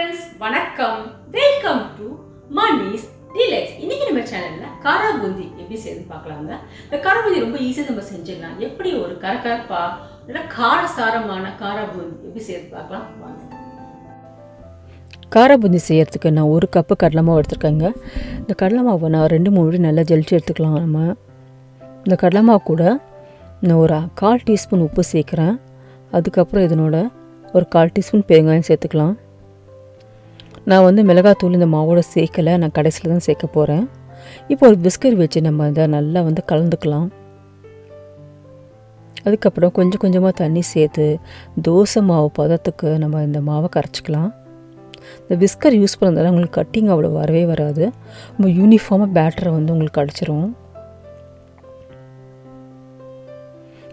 friends, வணக்கம். Welcome to manisdelights. இன்னைக்கு நம்ம சேனல்ல Kara Boondi எப்படி செய்யறது பார்க்கலாங்க. இந்த Kara Boondi ரொம்ப ஈஸியா நம்ம செஞ்சிடலாம். எப்படி ஒரு கரகரப்பா இல்ல காரசாரமான Kara Boondi எப்படி செய்யறது பார்க்கலாம் வாங்க. Kara Boondi செய்யறதுக்கு நான் 1 கப் கடலை மாவு எடுத்துர்க்கேங்க. இந்த கடலை மாவை நான் 2-3 வாட்டி நல்லா ஜலிச்சு எடுத்துக்கலாம் நம்ம. இந்த கடலை மாவு கூட நான் ஒரு 1/4 டீஸ்பூன் உப்பு சேர்க்குறேன். அதுக்கப்புறம் இதனோட ஒரு 1/4 டீஸ்பூன் பெருங்காயம் சேர்த்துக்கலாம். நான் வந்து மிளகாத்தூள் இந்த மாவோட சேர்க்கலை, நான் கடைசியில் தான் சேர்க்க போகிறேன். இப்போ ஒரு பிஸ்கட் வச்சு நம்ம இதை நல்லா வந்து கலந்துக்கலாம். அதுக்கப்புறம் கொஞ்சம் கொஞ்சமாக தண்ணி சேர்த்து தோசை மாவு பதத்துக்கு நம்ம இந்த மாவை கரைச்சிக்கலாம். இந்த பிஸ்கட் யூஸ் பண்ணுறதால உங்களுக்கு கட்டிங் அவ்வளோ வரவே வராது. ரொம்ப யூனிஃபார்மாக பேட்டரை வந்து உங்களுக்கு கிடச்சிரும்.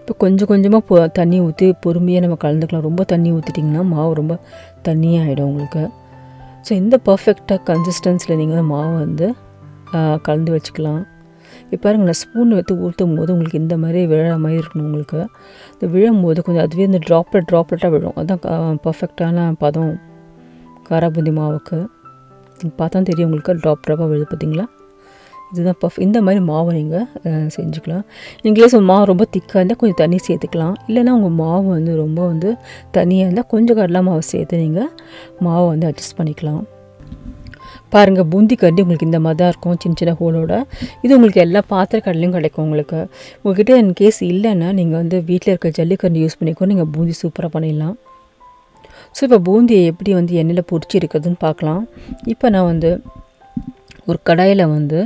இப்போ கொஞ்சம் கொஞ்சமாக தண்ணி ஊற்றி பொறுமையாக நம்ம கலந்துக்கலாம். ரொம்ப தண்ணி ஊற்றிட்டிங்கன்னா மாவு ரொம்ப தண்ணியாகிடும் உங்களுக்கு. ஸோ இந்த பர்ஃபெக்டாக கன்சிஸ்டன்சியில் நீங்கள் மாவை வந்து கலந்து வச்சுக்கலாம். இப்போ பாருங்கள், நான் ஸ்பூன் எடுத்து ஊற்றும் போது உங்களுக்கு இந்த மாதிரி விழற மாதிரி இருக்கணும். உங்களுக்கு இந்த விழும்போது கொஞ்சம் அதுவே இந்த ட்ராப்லெட்டாக விழும். அதுதான் பர்ஃபெக்டான பதம் Kara Boondi மாவுக்கு. பார்த்தா தெரியும் உங்களுக்கு ட்ராப்பாக விழுது பார்த்தீங்களா. இதுதான் இந்த மாதிரி மாவை நீங்கள் செஞ்சுக்கலாம். இன்கேஸ் மாவு ரொம்ப திக்காக இருந்தால் கொஞ்சம் தண்ணி சேர்த்துக்கலாம். இல்லைன்னா உங்கள் மாவு வந்து ரொம்ப வந்து தண்ணியாக இருந்தால் கொஞ்சம் கடலை மாவு சேர்த்து நீங்கள் மாவை வந்து அட்ஜஸ்ட் பண்ணிக்கலாம். பாருங்கள், பூந்தி கரண்டி உங்களுக்கு இந்த மாதிரி தான் இருக்கும், சின்ன சின்ன ஹோலோட. இது உங்களுக்கு எல்லா பாத்திர கடலையும் கிடைக்கும் உங்களுக்கு. உங்கள்கிட்ட இன்கேஸ் இல்லைன்னா நீங்கள் வந்து வீட்டில் இருக்க ஜல்லிக்கரண்டி யூஸ் பண்ணிக்கோ, நீங்கள் பூந்தி சூப்பராக பண்ணிடலாம். ஸோ இப்போ பூந்தியை எப்படி வந்து எண்ணெயில் பொரிச்சு இருக்கிறதுன்னு பார்க்கலாம். இப்போ நான் வந்து ஒரு கடாயில் வந்து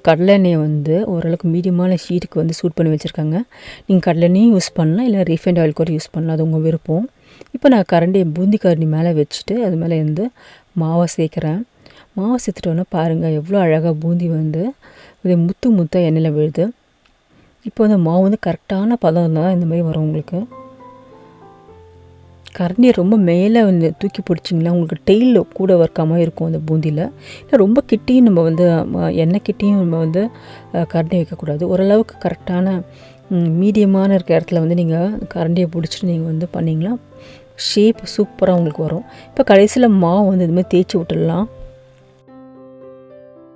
கடலை எண்ணெயை வந்து ஓரளவுக்கு மீடியமான ஷீட்டுக்கு வந்து சூட் பண்ணி வச்சுருக்காங்க. நீங்கள் கடலை எண்ணெயும் யூஸ் பண்ணலாம், இல்லை ரீஃபைண்ட் ஆயில் கூட யூஸ் பண்ணலாம், அது உங்கள் விருப்பம். இப்போ நான் பூந்தி கரண்டி மேலே வச்சுட்டு அது மேலே வந்து மாவை சேர்க்குறேன். மாவை சேர்த்துட்டோன்னா பாருங்கள் எவ்வளோ அழகாக பூந்தி வந்து இது முத்தாக எண்ணெயில் விழுது. இப்போ வந்து மாவு வந்து கரெக்டான பதம் இருந்தால் இந்த மாதிரி வரும் உங்களுக்கு. கரண்டியை ரொம்ப மேலே வந்து தூக்கி பிடிச்சிங்கன்னா உங்களுக்கு டெய்ல் கூட வர்க்காமல் இருக்கும் அந்த பூந்தியில். இல்லை ரொம்ப கிட்டேயும் நம்ம வந்து எண்ணெய் கிட்டேயும் நம்ம வந்து கரண்டி வைக்கக்கூடாது. ஓரளவுக்கு கரெக்டான மீடியமான இருக்க இடத்துல வந்து நீங்கள் கரண்டியை பிடிச்சிட்டு நீங்கள் வந்து பண்ணிங்கன்னா ஷேப் சூப்பராக உங்களுக்கு வரும். இப்போ கடைசியில் மாவு வந்து இதுமாதிரி தேய்ச்சி விட்டுடலாம்.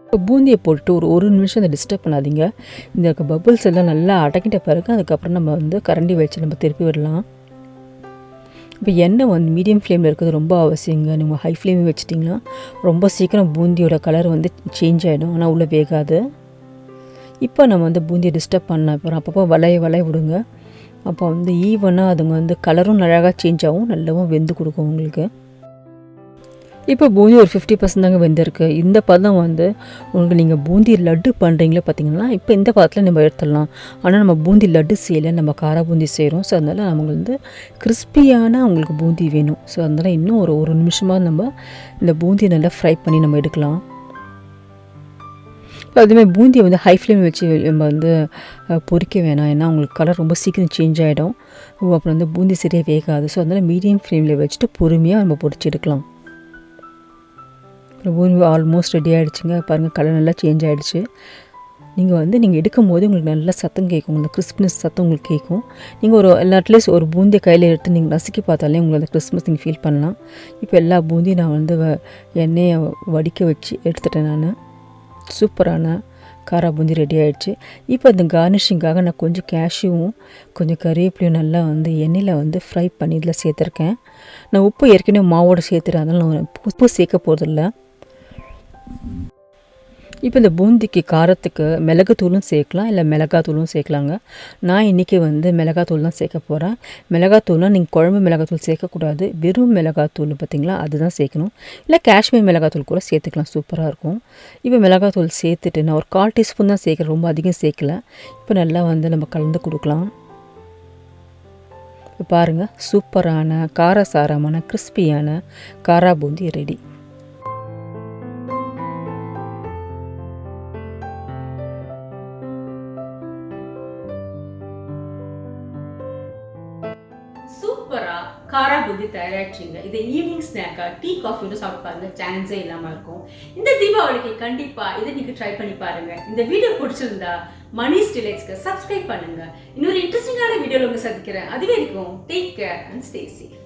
இப்போ பூந்தியை போட்டு ஒரு நிமிஷம் அதை டிஸ்டர்ப் பண்ணாதீங்க. இந்த பபுள்ஸ் எல்லாம் நல்லா அடக்கிட்ட பிறகு அதுக்கப்புறம் நம்ம வந்து கரண்டி வச்சு நம்ம திருப்பி விடலாம். இப்போ எண்ணெய் வந்து மீடியம் ஃப்ளேமில் இருக்கிறது ரொம்ப அவசியங்க. நீங்கள் ஹை ஃப்ளேமில் வச்சிட்டிங்கன்னா ரொம்ப சீக்கிரம் பூந்தியோட கலர் வந்து சேஞ்ச் ஆகிடும், ஆனால் உள்ளே வேகாது. இப்போ நம்ம வந்து பூந்தியை டிஸ்டர்ப் பண்ண அப்புறம் அப்பப்போ வளைய விடுங்க. அப்போ வந்து ஈவனாக அதுங்க வந்து கலரும் அழகாக சேஞ்ச் ஆகும், நல்லாவும் வெந்து கொடுக்கும் உங்களுக்கு. இப்போ பூந்தி ஒரு 50% தாங்க வெந்திருக்கு. இந்த பதம் வந்து உங்களுக்கு நீங்கள் பூந்தி லட்டு பண்ணுறீங்களே பார்த்தீங்கன்னா இப்போ இந்த பதத்தில் நம்ம எடுத்துடலாம். ஆனால் நம்ம பூந்தி லட்டு செய்யலை, நம்ம Kara Boondi செய்கிறோம். ஸோ அதனால் நமக்கு வந்து கிறிஸ்பியான உங்களுக்கு பூந்தி வேணும். ஸோ அதனால் இன்னும் ஒரு நிமிஷமாக நம்ம இந்த பூந்தியை நல்லா ஃப்ரை பண்ணி நம்ம எடுக்கலாம். இப்போ அதுமாதிரி பூந்தியை வந்து ஹை ஃப்ளேம் வச்சு நம்ம வந்து பொரிக்க வேணாம், ஏன்னா உங்களுக்கு கலர் ரொம்ப சீக்கிரம் சேஞ்ச் ஆகிடும். அப்புறம் வந்து பூந்தி சரியாக வேகாது. ஸோ அதனால் மீடியம் ஃப்ளேமில் வச்சுட்டு பொறுமையாக நம்ம பொரிச்சு எடுக்கலாம். பூந்தி ஆல்மோஸ்ட் ரெடி ஆகிடுச்சுங்க. பாருங்கள், கலர் நல்லா சேஞ்ச் ஆகிடுச்சு. நீங்கள் எடுக்கும் போது உங்களுக்கு நல்லா சத்தம் கேட்கும், இந்த கிறிஸ்ப்னஸ் சத்தம் உங்களுக்கு கேட்கும். நீங்கள் அட்லீஸ்ட் ஒரு பூந்தியை கையில் எடுத்து நீங்கள் நசுக்கி பார்த்தாலே உங்களுக்கு அந்த கிறிஸ்மஸ் நீங்கள் ஃபீல் பண்ணலாம். இப்போ எல்லா பூந்தியும் நான் வந்து எண்ணெயை வடிக்க வச்சு எடுத்துட்டேன். நான் சூப்பரான Kara Boondi ரெடி ஆகிடுச்சு. இப்போ இந்த கார்னிஷிங்காக நான் கொஞ்சம் கேஷ்யூவும் கொஞ்சம் கறிவேப்பிலையும் நல்லா வந்து எண்ணெயில் வந்து ஃப்ரை பண்ணி இதில் சேர்த்துருக்கேன். நான் உப்பு ஏற்கனவே மாவோடு சேர்த்துறேன், அதனால் நான் உப்பு சேர்க்க போகிறதில்ல. இப்போ இந்த பூந்திக்கு காரத்துக்கு மிளகுத்தூளும் சேர்க்கலாம், இல்லை மிளகாத்தூளும் சேர்க்கலாங்க. நான் இன்றைக்கி வந்து மிளகாத்தூள் தான் சேர்க்க போகிறேன். மிளகாத்தூள்னால் நீங்கள் குழம்பு மிளகாத்தூள் சேர்க்கக்கூடாது, வெறும் மிளகாத்தூள் பார்த்திங்களா அதுதான் சேர்க்கணும். இல்லை காஷ்மீர் மிளகாத்தூள் கூட சேர்த்துக்கலாம், சூப்பராக இருக்கும். இப்போ மிளகாத்தூள் சேர்த்துட்டு நான் ஒரு 1/4 டீஸ்பூன் தான் சேர்க்குறேன், ரொம்ப அதிகம் சேர்க்கல. இப்போ நல்லா வந்து நம்ம கலந்து கொடுக்கலாம். இப்போ பாருங்கள், சூப்பரான காரசாரமான கிறிஸ்பியான Kara Boondi ரெடி. சூப்பரா Kara Boondi தயாராச்சுங்க. இதை ஈவினிங் ஸ்நாக்கா டீ காஃபியோட சாப்பிட்டு பாருங்க, சான்ஸே இல்லாமல் இருக்கும். இந்த தீபாவளிக்கு கண்டிப்பாக இதை நீங்கள் ட்ரை பண்ணி பாருங்க. இந்த வீடியோ பிடிச்சிருந்தா manisdelights சப்ஸ்கிரைப் பண்ணுங்க. இன்னொரு இன்ட்ரெஸ்டிங்கான வீடியோவில் உங்களை சந்திக்கிறேன். அது வரைக்கும் take care and stay safe.